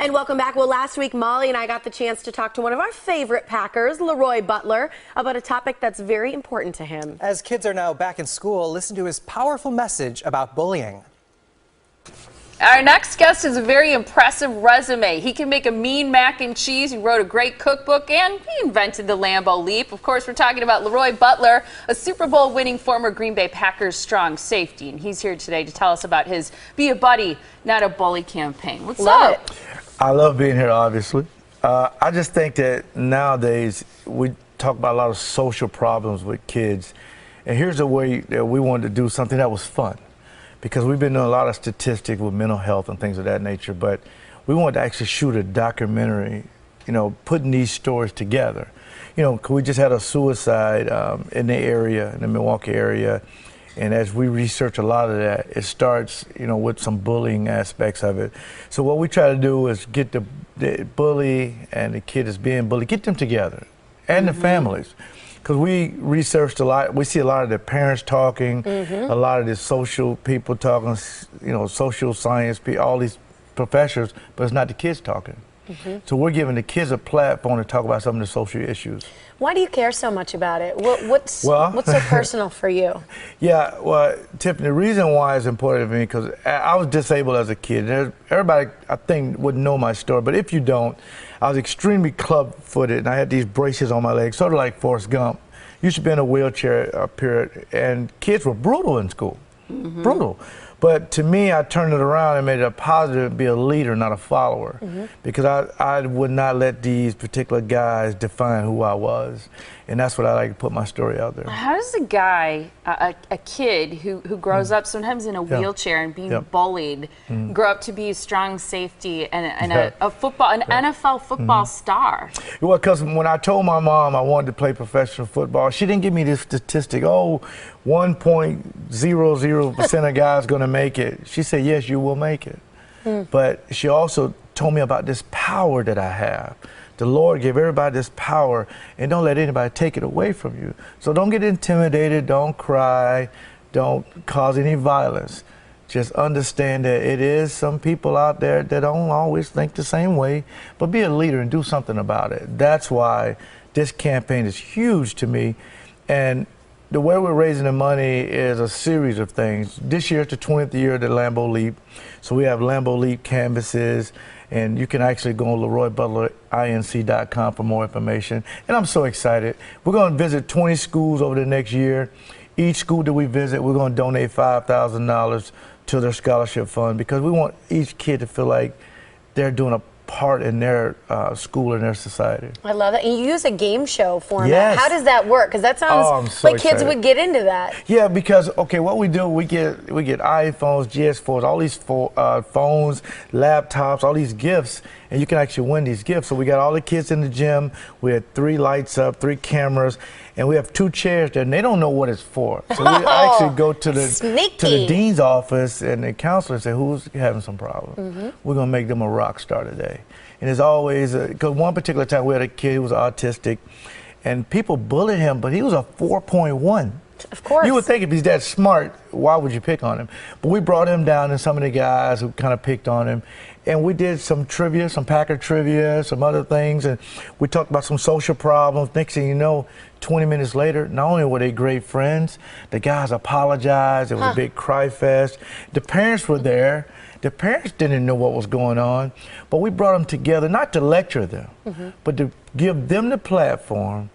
And welcome back. Well, last week, Molly and I got the chance to talk to one of our favorite Packers, LeRoy Butler, about a topic that's very important to him. As kids are now back in school, listen to his powerful message about bullying. Our next guest has a very impressive resume. He can make a mean mac and cheese, he wrote a great cookbook, and he invented the Lambeau Leap. Of course, we're talking about LeRoy Butler, a Super Bowl winning former Green Bay Packers strong safety. And he's here today to tell us about his Be a Buddy, Not a Bully campaign. What's up? I love being here, obviously. I just think that nowadays we talk about a lot of social problems with kids. And here's a way that we wanted to do something that was fun. Because we've been doing a lot of statistics with mental health and things of that nature, but we wanted to actually shoot a documentary, putting these stories together. We just had a suicide in the area, in the Milwaukee area, and as we research a lot of that, it starts, with some bullying aspects of it. So what we try to do is get the bully and the kid that's being bullied, get them together, and the families. Because we researched a lot, we see a lot of the parents talking, a lot of the social people talking, social science people, all these professors, but it's not the kids talking. So we're giving the kids a platform to talk about some of the social issues. Why do you care so much about it? What's so personal for you? Yeah, well, Tiffany, the reason why it's important to me, because I was disabled as a kid. Everybody, I think, wouldn't know my story, but if you don't, I was extremely club-footed, and I had these braces on my legs, sort of like Forrest Gump. Used to be in a wheelchair up here, and kids were brutal in school, brutal. But to me, I turned it around and made it a positive, be a leader, not a follower. Because I would not let these particular guys define who I was. And that's what I like to put my story out there. How does a guy, a kid who grows up sometimes in a wheelchair and being bullied, grow up to be a strong safety and a football, an NFL football star? Well, because when I told my mom I wanted to play professional football, she didn't give me this statistic, 1.00% of guys going to make it. She said, yes, you will make it. But she also told me about this power that I have. The Lord gave everybody this power, and don't let anybody take it away from you. So don't get intimidated, don't cry, don't cause any violence. Just understand that it is some people out there that don't always think the same way, but be a leader and do something about it. That's why this campaign is huge to me. And the way we're raising the money is a series of things. This year is the 20th year of the Lambeau Leap. So we have Lambeau Leap canvases, and you can actually go on LeRoyButlerINC.com for more information. And I'm so excited. We're going to visit 20 schools over the next year. Each school that we visit, we're going to donate $5,000 to their scholarship fund, because we want each kid to feel like they're doing a part in their school and their society. I love that. And you use a game show format. Yes. How does that work? Because that sounds like kids would get into that. Yeah, because what we do, we get iPhones, GS4s, all these phones, laptops, all these gifts, and you can actually win these gifts. So we got all the kids in the gym. We had 3 lights up, 3 cameras, and we have 2 chairs there, and they don't know what it's for. So we actually go to the dean's office and the counselor and say, who's having some problem? We're going to make them a rock star today. And it's always, because one particular time we had a kid who was autistic, and people bullied him, but he was a 4.1. Of course. You would think if he's that smart, why would you pick on him? But we brought him down, and some of the guys who kind of picked on him, and we did some trivia, some Packer trivia, some other things, and we talked about some social problems. Next thing you know, 20 minutes later, not only were they great friends, the guys apologized. It was a big cry fest. The parents were there. The parents didn't know what was going on, but we brought them together, not to lecture them, but to give them the platform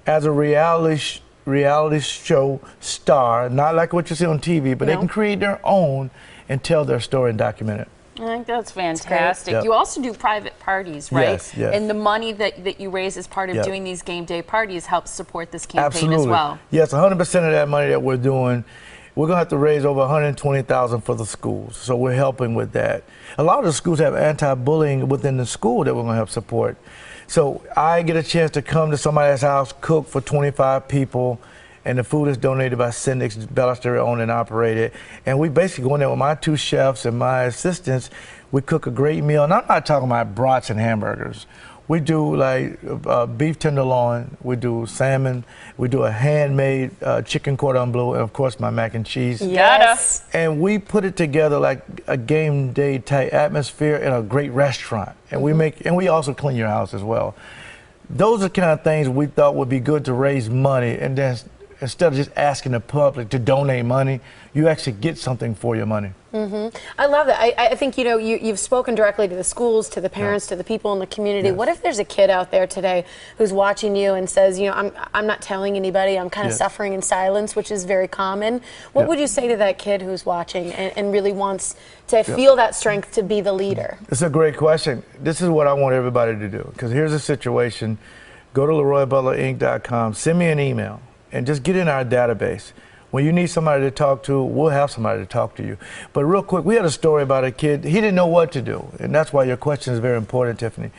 as a reality show star, not like what you see on TV, but they can create their own and tell their story and document it. I think that's fantastic. You also do private parties, right? Yes, yes. And the money that you raise as part of doing these game day parties helps support this campaign as well. Yes, 100% of that money that we're doing, we're going to have to raise over $120,000 for the schools. So we're helping with that. A lot of the schools have anti-bullying within the school that we're going to help support. So I get a chance to come to somebody's house, cook for 25 people, and the food is donated by Syndics, Ballester owned and operated. And we basically go in there with my 2 chefs and my assistants. We cook a great meal, and I'm not talking about brats and hamburgers. We do like beef tenderloin, we do salmon, we do a handmade chicken cordon bleu, and of course my mac and cheese. Yes. And we put it together like a game day type atmosphere in a great restaurant. And we also clean your house as well. Those are the kind of things we thought would be good to raise money, and then instead of just asking the public to donate money, you actually get something for your money. I love that. I think, you've spoken directly to the schools, to the parents, to the people in the community. Yes. What if there's a kid out there today who's watching you and says, I'm not telling anybody, I'm kind of suffering in silence, which is very common. What would you say to that kid who's watching and really wants to feel that strength to be the leader? It's a great question. This is what I want everybody to do, because here's a situation. Go to LeRoyButlerInc.com, send me an email, and just get in our database. When you need somebody to talk to, we'll have somebody to talk to you. But real quick, we had a story about a kid. He didn't know what to do, and that's why your question is very important, Tiffany.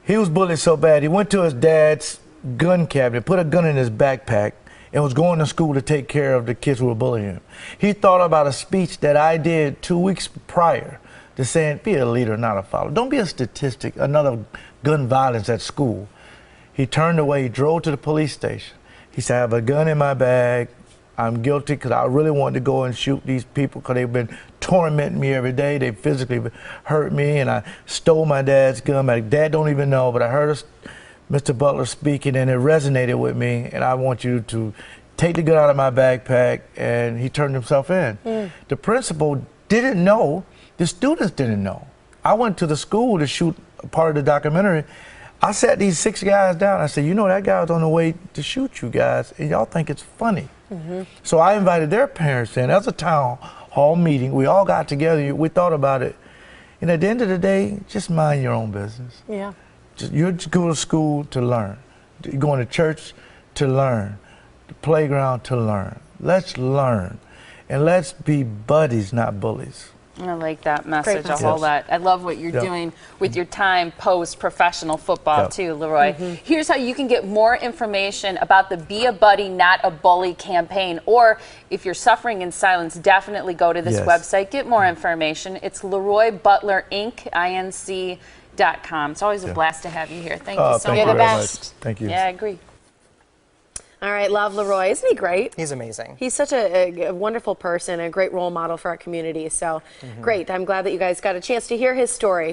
He was bullied so bad, he went to his dad's gun cabinet, put a gun in his backpack, and was going to school to take care of the kids who were bullying him. He thought about a speech that I did 2 weeks prior to saying, be a leader, not a follower. Don't be a statistic, another gun violence at school. He turned away, he drove to the police station. He said, I have a gun in my bag. I'm guilty because I really wanted to go and shoot these people because they've been tormenting me every day. They physically hurt me, and I stole my dad's gun. My dad don't even know, but I heard Mr. Butler speaking, and it resonated with me, and I want you to take the gun out of my backpack, and he turned himself in. The principal didn't know. The students didn't know. I went to the school to shoot a part of the documentary. I sat these 6 guys down. I said, that guy was on the way to shoot you guys, and y'all think it's funny. So I invited their parents in. As a town hall meeting, we all got together. We thought about it. And at the end of the day, just mind your own business. Yeah. You go to school to learn. You're going to church to learn. The playground to learn. Let's learn. And let's be buddies, not bullies. I like that message, message. a whole lot. I love what you're doing with your time post-professional football too, LeRoy. Here's how you can get more information about the Be a Buddy, Not a Bully campaign. Or if you're suffering in silence, definitely go to this website. Get more information. It's LeRoy Butler Inc. INC.com. It's always a blast to have you here. Thank you so much. You're the best. Thank you. Yeah, I agree. All right, love LeRoy. Isn't he great? He's amazing. He's such a wonderful person, a great role model for our community. So great. I'm glad that you guys got a chance to hear his story.